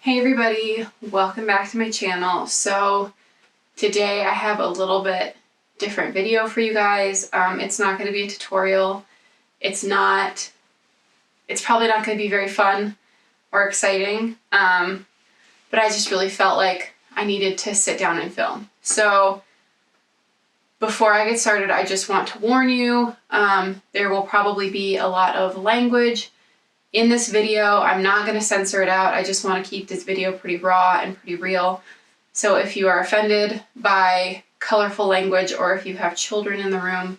Hey everybody, welcome back to my channel. So today I have a little bit different video for you guys. It's not going to be a tutorial. It's probably not going to be very fun or exciting, but I just really felt like I needed to sit down and film. So before I get started, I just want to warn you, there will probably be a lot of language in this video. I'm not going to censor it out. I just want to keep this video pretty raw and pretty real. So if you are offended by colorful language, or if you have children in the room,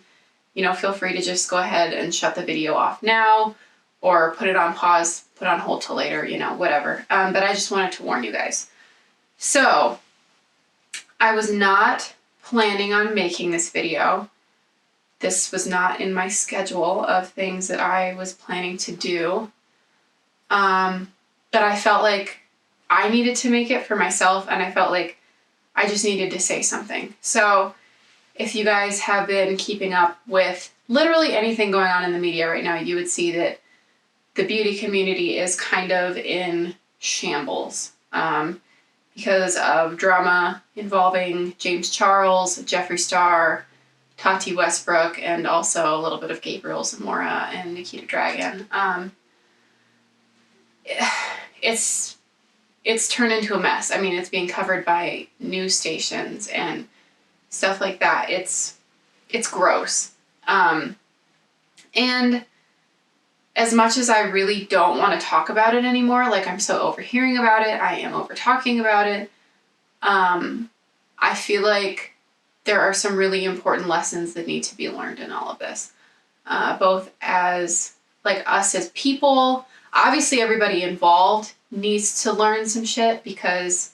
feel free to just go ahead and shut the video off now, or put it on pause, put on hold till later, whatever. But I just wanted to warn you guys. So I was not planning on making this video. This was not in my schedule of things that I was planning to do. But I felt like I needed to make it for myself, and I felt like I just needed to say something. So if you guys have been keeping up with literally anything going on in the media right now, you would see that the beauty community is kind of in shambles, because of drama involving James Charles, Jeffree Star, Tati Westbrook, and also a little bit of Gabriel Zamora and Nikita Dragun. It's turned into a mess. I mean, it's being covered by news stations and stuff like that. It's gross. And as much as I really don't want to talk about it anymore, like I'm so overhearing about it, I am over talking about it, I feel like there are some really important lessons that need to be learned in all of this. Both as like us as people, obviously everybody involved needs to learn some shit, because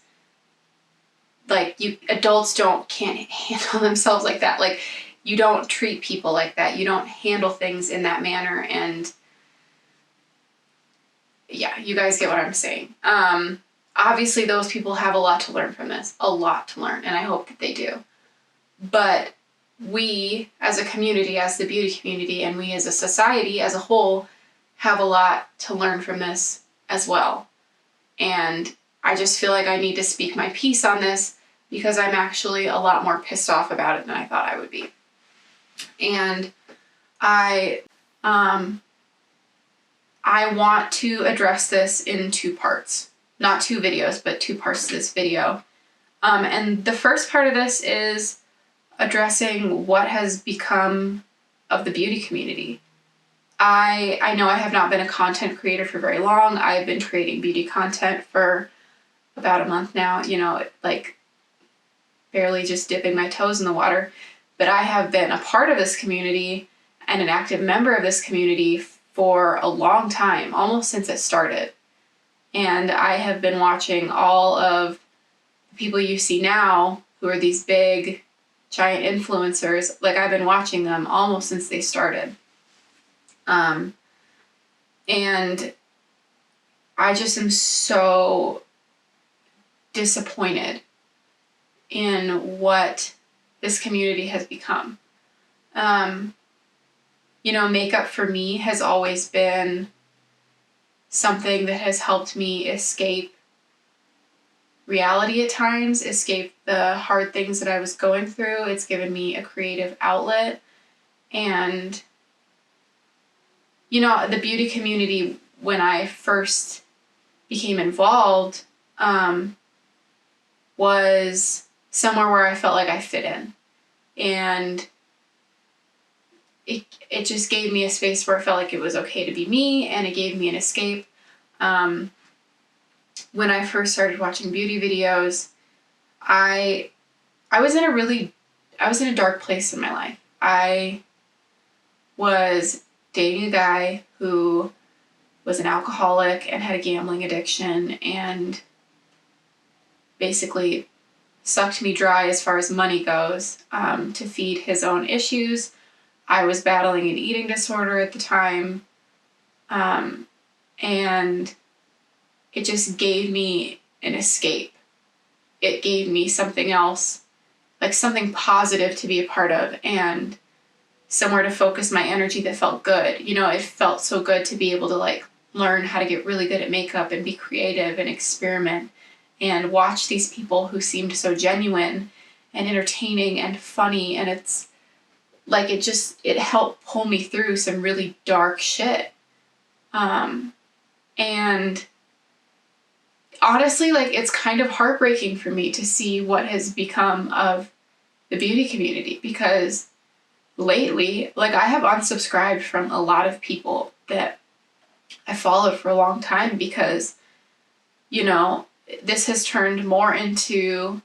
like adults can't handle themselves like that. Like, you don't treat people like that. You don't handle things in that manner. And yeah, you guys get what I'm saying. Obviously those people have a lot to learn from this, a lot to learn, and I hope that they do. But we as a community, as the beauty community, and we as a society as a whole have a lot to learn from this as well. And I just feel like I need to speak my piece on this, because I'm actually a lot more pissed off about it than I thought I would be. And I want to address this in two parts. Not two videos, but two parts to this video. And the first part of this is addressing what has become of the beauty community. I know I have not been a content creator for very long. I've been creating beauty content for about a month now, like barely just dipping my toes in the water. But I have been a part of this community and an active member of this community for a long time, almost since it started. And I have been watching all of the people you see now who are these big, giant influencers. Like, I've been watching them almost since they started. And I just am so disappointed in what this community has become. Makeup for me has always been something that has helped me escape reality at times, escape the hard things that I was going through. It's given me a creative outlet. And the beauty community, when I first became involved, was somewhere where I felt like I fit in. And it just gave me a space where it felt like it was okay to be me, and it gave me an escape. When I first started watching beauty videos, I was in a dark place in my life. I was dating a guy who was an alcoholic and had a gambling addiction, and basically sucked me dry as far as money goes, to feed his own issues. I was battling an eating disorder at the time, and it just gave me an escape. It gave me something else, like something positive to be a part of, and somewhere to focus my energy that felt good. It felt so good to be able to learn how to get really good at makeup and be creative and experiment and watch these people who seemed so genuine and entertaining and funny. And it's like, it helped pull me through some really dark shit. And honestly, like, it's kind of heartbreaking for me to see what has become of the beauty community, because lately, like, I have unsubscribed from a lot of people that I followed for a long time because, you know, this has turned more into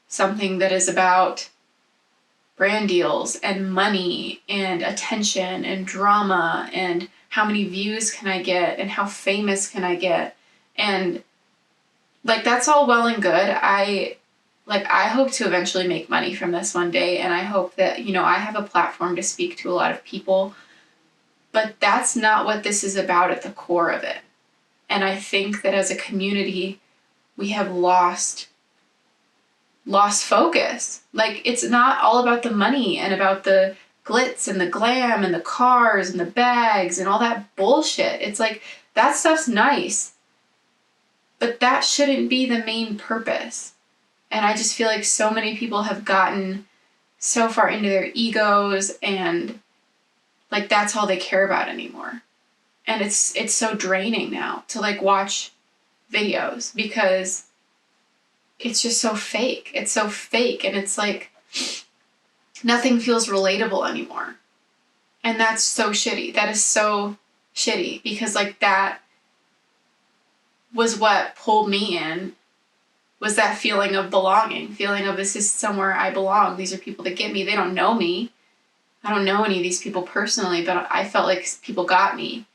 something that is about brand deals and money and attention and drama and how many views can I get and how famous can I get. And like, that's all well and good. I hope to eventually make money from this one day, and I hope that, you know, I have a platform to speak to a lot of people, but that's not what this is about at the core of it. And I think that as a community, we have lost focus. Like, it's not all about the money and about the glitz and the glam and the cars and the bags and all that bullshit. It's like, that stuff's nice, but that shouldn't be the main purpose. And I just feel like so many people have gotten so far into their egos, and like, that's all they care about anymore. And it's so draining now to like watch videos, because it's just so fake. It's so fake, and it's like nothing feels relatable anymore. And that's so shitty. That is so shitty, because like, that was what pulled me in, was that feeling of belonging, feeling of, this is somewhere I belong. These are people that get me. They don't know me. I don't know any of these people personally, but I felt like people got me,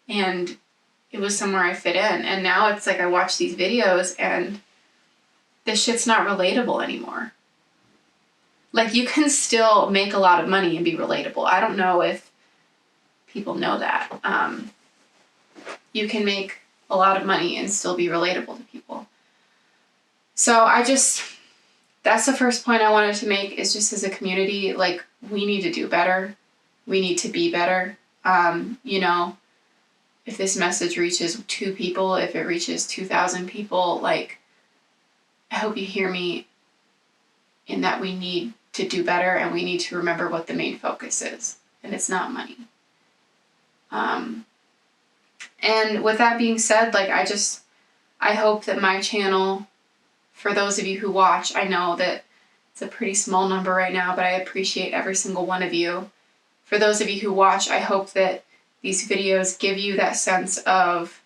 and it was somewhere I fit in. And now it's like, I watch these videos and this shit's not relatable anymore. Like, you can still make a lot of money and be relatable. I don't know if people know that. You can make a lot of money and still be relatable to people. So that's the first point I wanted to make, is just as a community, like, we need to do better. We need to be better. You know, if this message reaches 2 people, if it reaches 2,000 people, like, I hope you hear me in that we need to do better, and we need to remember what the main focus is, and it's not money. And with that being said, like, I hope that my channel, for those of you who watch, I know that it's a pretty small number right now, but I appreciate every single one of you. For those of you who watch, I hope that these videos give you that sense of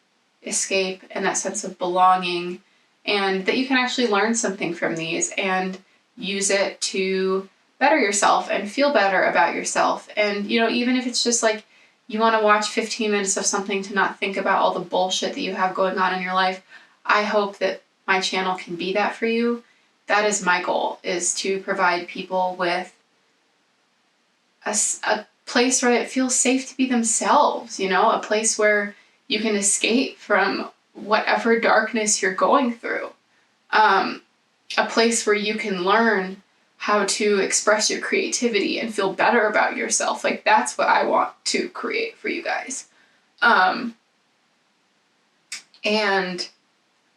escape and that sense of belonging, and that you can actually learn something from these and use it to better yourself and feel better about yourself. And, you know, even if it's just like, you want to watch 15 minutes of something to not think about all the bullshit that you have going on in your life, I hope that my channel can be that for you. That is my goal, is to provide people with a place where it feels safe to be themselves, you know, a place where you can escape from whatever darkness you're going through. A place where you can learn how to express your creativity and feel better about yourself. Like, that's what I want to create for you guys. And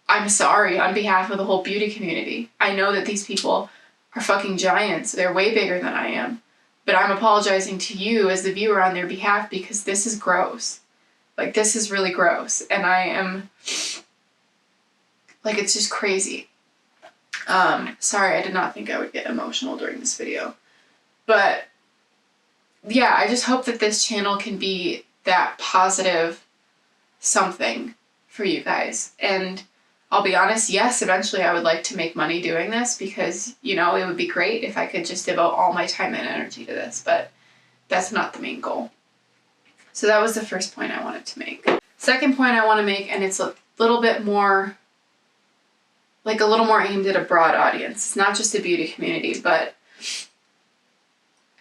I'm sorry on behalf of the whole beauty community. I know that these people are fucking giants. They're way bigger than I am. But I'm apologizing to you as the viewer on their behalf, because this is gross. Like, this is really gross. And I am, like, it's just crazy. Sorry, I did not think I would get emotional during this video. But yeah, I just hope that this channel can be that positive something for you guys. And I'll be honest, yes, eventually I would like to make money doing this, because, you know, it would be great if I could just devote all my time and energy to this, but that's not the main goal. So that was the first point I wanted to make. Second point I want to make, and it's a little bit more, like, a little more aimed at a broad audience. It's not just the beauty community, but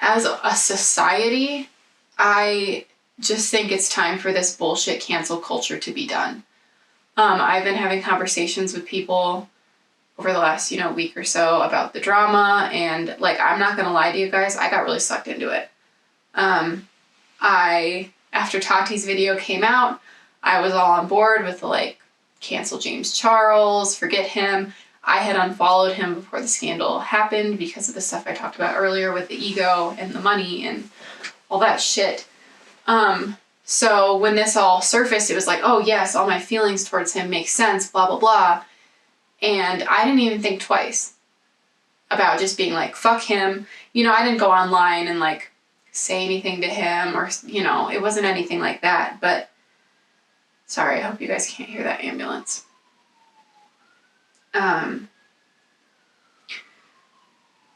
as a society, I just think it's time for this bullshit cancel culture to be done. I've been having conversations with people over the last, you know, week or so about the drama, and, like, I'm not gonna lie to you guys, I got really sucked into it. After Tati's video came out, I was all on board with the like, cancel James Charles, forget him. I had unfollowed him before the scandal happened because of the stuff I talked about earlier with the ego and the money and all that shit. So when this all surfaced, it was like, oh yes, all my feelings towards him make sense, blah, blah, blah. And I didn't even think twice about just being like, fuck him. You know, I didn't go online and like say anything to him or, you know, it wasn't anything like that. But sorry, I hope you guys can't hear that ambulance.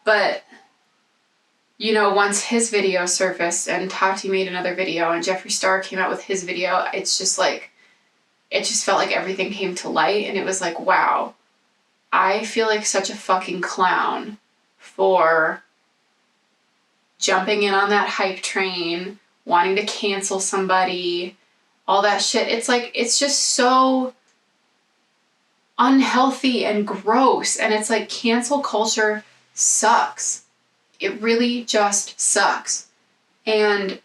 But, you know, once his video surfaced and Tati made another video and Jeffree Star came out with his video, it's just like, it just felt like everything came to light and it was like, wow, I feel like such a fucking clown for jumping in on that hype train, wanting to cancel somebody, all that shit. It's like, it's just so unhealthy and gross. And it's like, cancel culture sucks. It really just sucks. And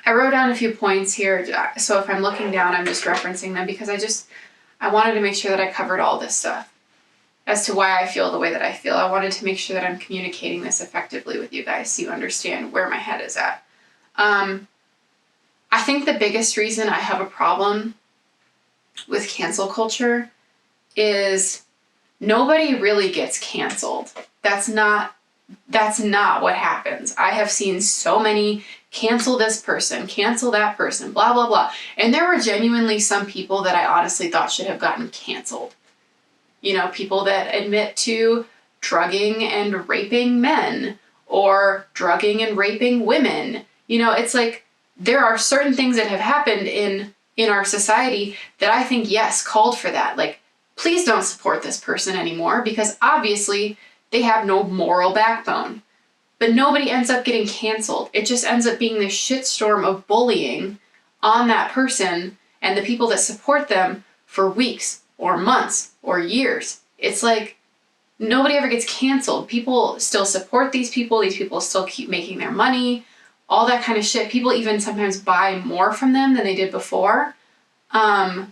I wrote down a few points here. So if I'm looking down, I'm just referencing them because I wanted to make sure that I covered all this stuff as to why I feel the way that I feel. I wanted to make sure that I'm communicating this effectively with you guys so you understand where my head is at. I think the biggest reason I have a problem with cancel culture is nobody really gets canceled. That's not what happens. I have seen so many cancel this person, cancel that person, blah, blah, blah. And there were genuinely some people that I honestly thought should have gotten canceled. You know, people that admit to drugging and raping men or drugging and raping women. You know, it's like there are certain things that have happened in our society that I think, yes, called for that. Like, please don't support this person anymore because obviously they have no moral backbone. But nobody ends up getting canceled. It just ends up being this shitstorm of bullying on that person and the people that support them for weeks or months or years. It's like nobody ever gets canceled. People still support these people. These people still keep making their money, all that kind of shit. People even sometimes buy more from them than they did before. And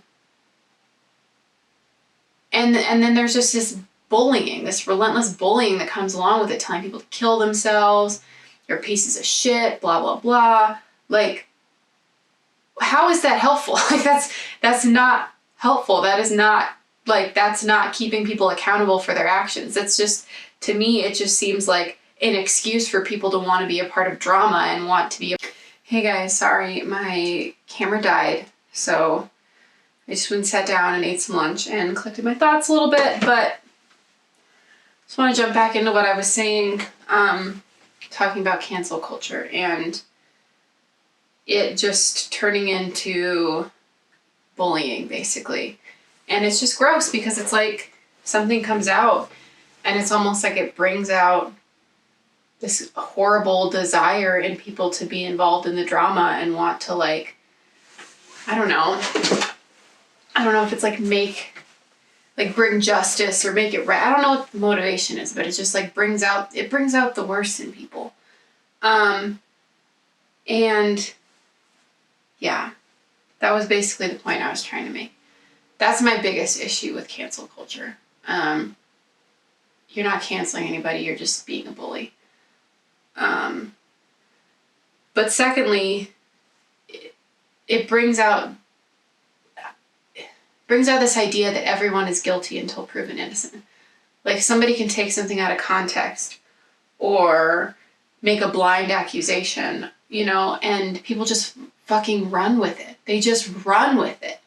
then there's just this bullying, this relentless bullying that comes along with it, telling people to kill themselves, you're pieces of shit, blah, blah, blah. Like, how is that helpful? Like, that's not helpful. That is not, like, that's not keeping people accountable for their actions. It's just, to me, it just seems like an excuse for people to want to be a part of drama and want to be Hey guys, sorry, my camera died, so I just went and sat down and ate some lunch and collected my thoughts a little bit, but just want to jump back into what I was saying, talking about cancel culture and it just turning into bullying, basically. And it's just gross because it's like something comes out and it's almost like it brings out this horrible desire in people to be involved in the drama and want to, like, I don't know if it's like bring justice or make it right. I don't know what the motivation is, but it just like brings out the worst in people. And yeah, that was basically the point I was trying to make. That's my biggest issue with cancel culture. You're not canceling anybody, you're just being a bully. But secondly, it brings out this idea that everyone is guilty until proven innocent. Like, somebody can take something out of context or make a blind accusation, you know, and people just fucking run with it. They just run with it.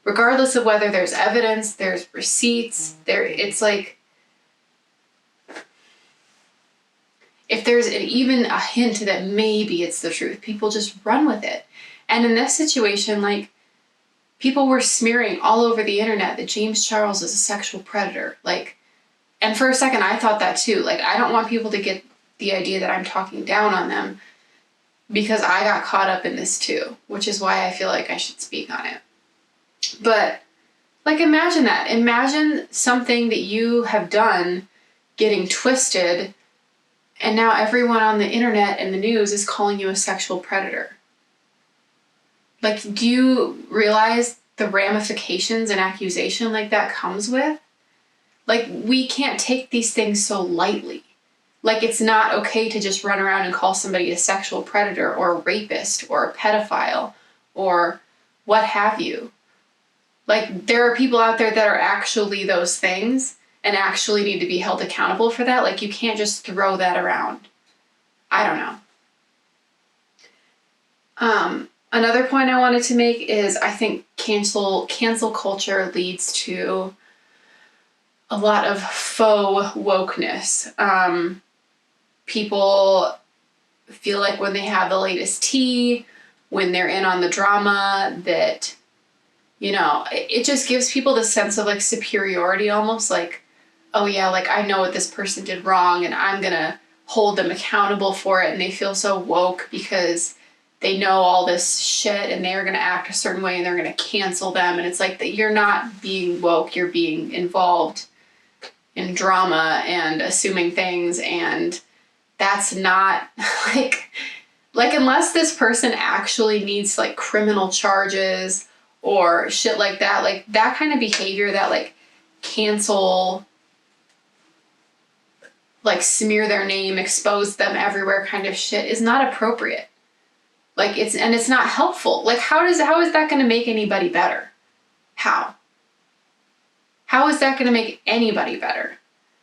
Regardless of whether there's evidence, there's receipts, it's like, if there's even a hint that maybe it's the truth, people just run with it. And in this situation, like, people were smearing all over the internet that James Charles is a sexual predator. Like, and for a second I thought that too. Like, I don't want people to get the idea that I'm talking down on them because I got caught up in this too, which is why I feel like I should speak on it. But, like, imagine that. Imagine something that you have done getting twisted and now everyone on the internet and the news is calling you a sexual predator. Like, do you realize the ramifications an accusation like that comes with? Like, we can't take these things so lightly. Like, it's not okay to just run around and call somebody a sexual predator or a rapist or a pedophile or what have you. Like, there are people out there that are actually those things and actually need to be held accountable for that. Like, you can't just throw that around. I don't know. Another point I wanted to make is I think cancel culture leads to a lot of faux wokeness. People feel like when they have the latest tea, when they're in on the drama, that, you know, it just gives people the sense of like superiority almost, like, oh yeah, like I know what this person did wrong and I'm gonna hold them accountable for it. And they feel so woke because they know all this shit and they're gonna act a certain way and they're gonna cancel them. And it's like that you're not being woke, you're being involved in drama and assuming things, and that's not like unless this person actually needs like criminal charges or shit like that kind of behavior, that like cancel, like smear their name, expose them everywhere kind of shit is not appropriate. Like it's not helpful. Like how is that going to make anybody better? How is that going to make anybody better?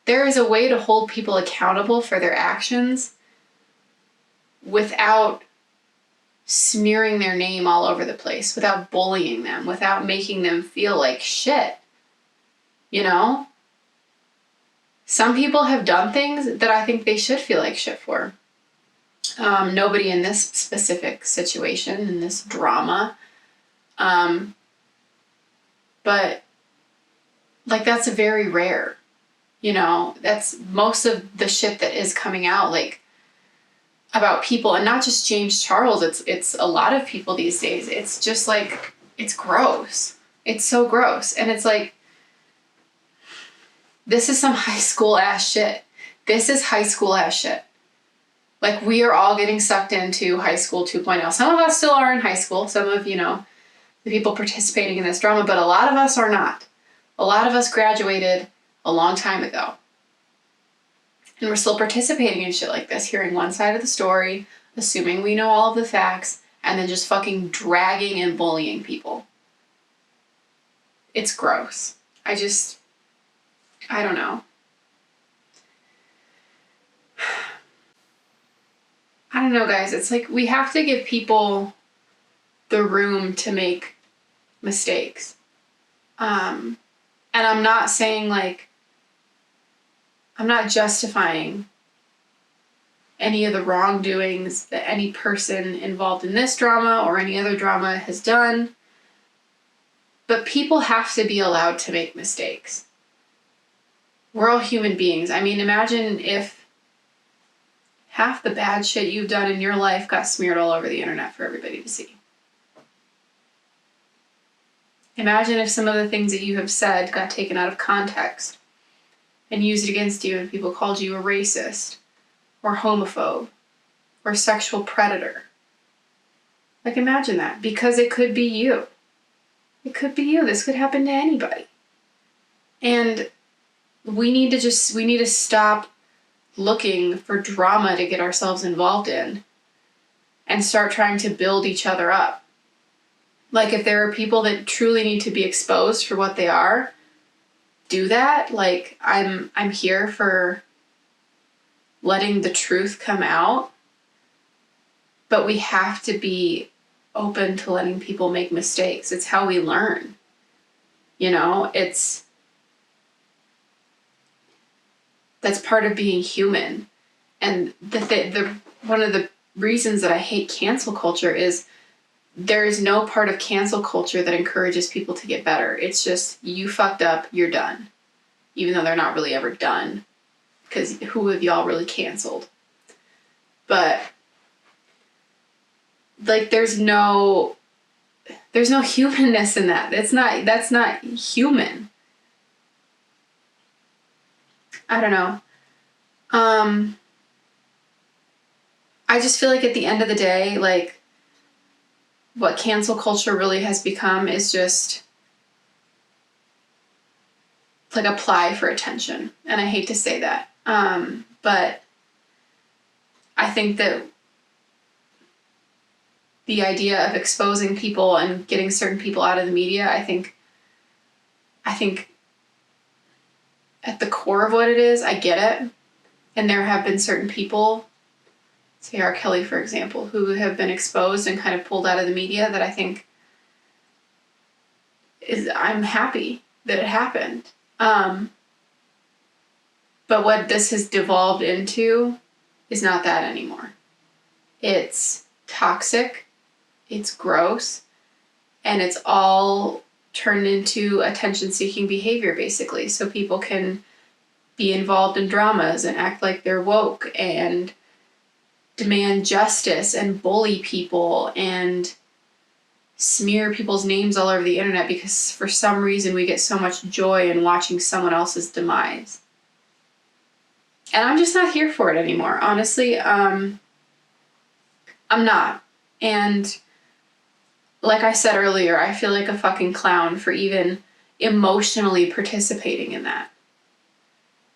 There is a way to hold people accountable for their actions without smearing their name all over the place, without bullying them, without making them feel like shit. You know? Some people have done things that I think they should feel like shit for. Nobody in this specific situation, in this drama. But like that's very rare. You know, that's most of the shit that is coming out, like about people, and not just James Charles, it's a lot of people these days. It's just like, it's gross. It's so gross. And it's like, this is some high school ass shit. This is high school ass shit. Like, we are all getting sucked into high school 2.0. Some of us still are in high school. Some of, you know, the people participating in this drama, but a lot of us are not. A lot of us graduated a long time ago. And we're still participating in shit like this, hearing one side of the story, assuming we know all of the facts, and then just fucking dragging and bullying people. It's gross. I don't know. I don't know, guys. It's like we have to give people the room to make mistakes. And I'm not saying like, I'm not justifying any of the wrongdoings that any person involved in this drama or any other drama has done. But people have to be allowed to make mistakes. We're all human beings. I mean, imagine if half the bad shit you've done in your life got smeared all over the internet for everybody to see. Imagine if some of the things that you have said got taken out of context and used against you, and people called you a racist or homophobe or sexual predator. Like, imagine that, because it could be you. It could be you. This could happen to anybody. And we need to stop looking for drama to get ourselves involved in and start trying to build each other up. Like, if there are people that truly need to be exposed for what they are, do that. Like, I'm here for letting the truth come out, but we have to be open to letting people make mistakes. It's how we learn. You know, that's part of being human. And the one of the reasons that I hate cancel culture is there is no part of cancel culture that encourages people to get better. It's just, you fucked up, you're done. Even though they're not really ever done, because who have y'all really canceled? But like, there's no humanness in that. That's not human. I don't know. I just feel like at the end of the day, like, what cancel culture really has become is just like a ply for attention. And I hate to say that. But I think that the idea of exposing people and getting certain people out of the media, I think at the core of what it is, I get it. And there have been certain people, say R. Kelly, for example, who have been exposed and kind of pulled out of the media that I think I'm happy that it happened. But what this has devolved into is not that anymore. It's toxic, it's gross, and it's all turned into attention-seeking behavior, basically. So people can be involved in dramas and act like they're woke and demand justice and bully people and smear people's names all over the internet because for some reason we get so much joy in watching someone else's demise. And I'm just not here for it anymore. Honestly, I'm not. And like I said earlier, I feel like a fucking clown for even emotionally participating in that.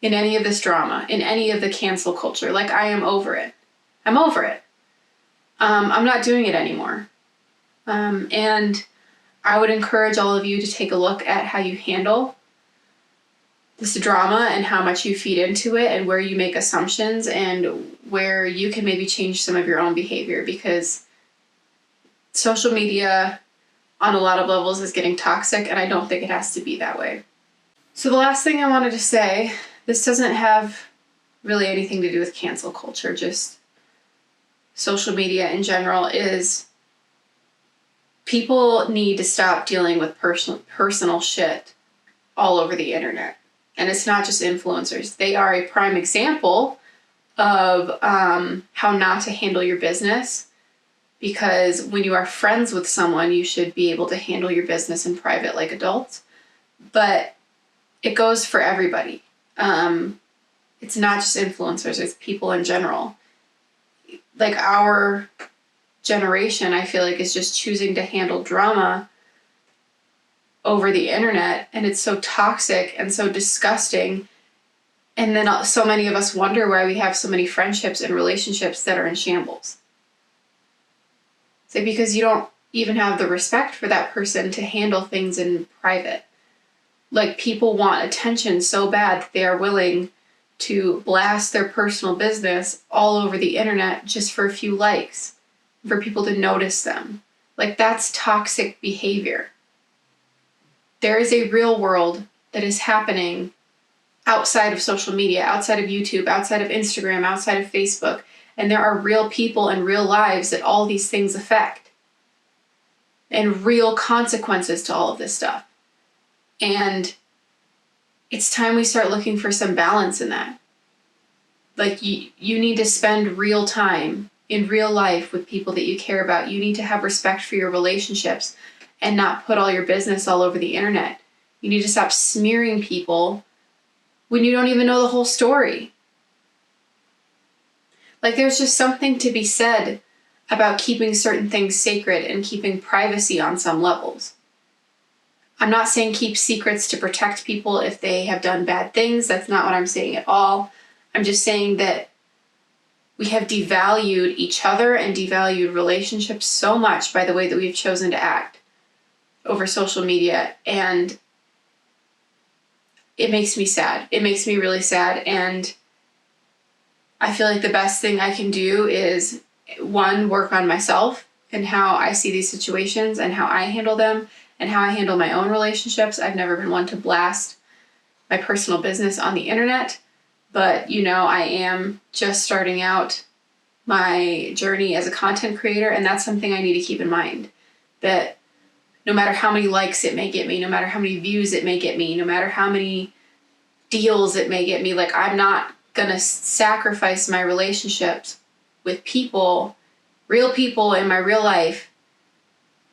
In any of this drama, in any of the cancel culture. Like, I am over it. I'm over it. I'm not doing it anymore. And I would encourage all of you to take a look at how you handle this drama and how much you feed into it and where you make assumptions and where you can maybe change some of your own behavior, because social media on a lot of levels is getting toxic, and I don't think it has to be that way. So the last thing I wanted to say, this doesn't have really anything to do with cancel culture, just social media in general, is people need to stop dealing with personal shit all over the internet. And it's not just influencers. They are a prime example of how not to handle your business, because when you are friends with someone, you should be able to handle your business in private like adults. But it goes for everybody. It's not just influencers, it's people in general. Like, our generation, I feel like, is just choosing to handle drama over the internet, and it's so toxic and so disgusting. And then so many of us wonder why we have so many friendships and relationships that are in shambles. It's because you don't even have the respect for that person to handle things in private. Like, people want attention so bad that they are willing to blast their personal business all over the internet just for a few likes, for people to notice them. Like, that's toxic behavior. There is a real world that is happening outside of social media, outside of YouTube, outside of Instagram, outside of Facebook, and there are real people and real lives that all these things affect, and real consequences to all of this stuff. And it's time we start looking for some balance in that. Like, you need to spend real time in real life with people that you care about. You need to have respect for your relationships and not put all your business all over the internet. You need to stop smearing people when you don't even know the whole story. Like, there's just something to be said about keeping certain things sacred and keeping privacy on some levels. I'm not saying keep secrets to protect people if they have done bad things. That's not what I'm saying at all. I'm just saying that we have devalued each other and devalued relationships so much by the way that we've chosen to act over social media. And it makes me sad. It makes me really sad. And I feel like the best thing I can do is, one, work on myself and how I see these situations and how I handle them and how I handle my own relationships. I've never been one to blast my personal business on the internet, but I am just starting out my journey as a content creator, and that's something I need to keep in mind, that no matter how many likes it may get me, no matter how many views it may get me, no matter how many deals it may get me, like, I'm not gonna sacrifice my relationships with people, real people in my real life,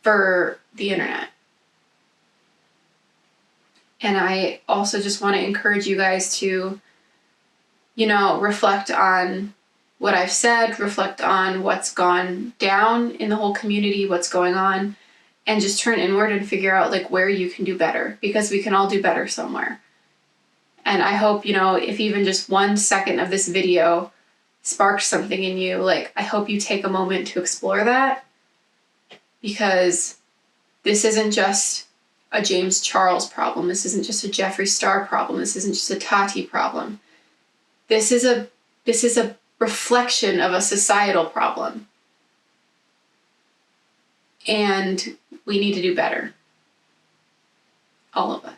for the internet. And I also just want to encourage you guys to, reflect on what I've said, reflect on what's gone down in the whole community, what's going on, and just turn inward and figure out like where you can do better, because we can all do better somewhere. And I hope, if even just 1 second of this video sparked something in you, like I hope you take a moment to explore that, because this isn't just a James Charles problem. This isn't just a Jeffree Star problem. This isn't just a Tati problem. This is a reflection of a societal problem. And we need to do better. All of us.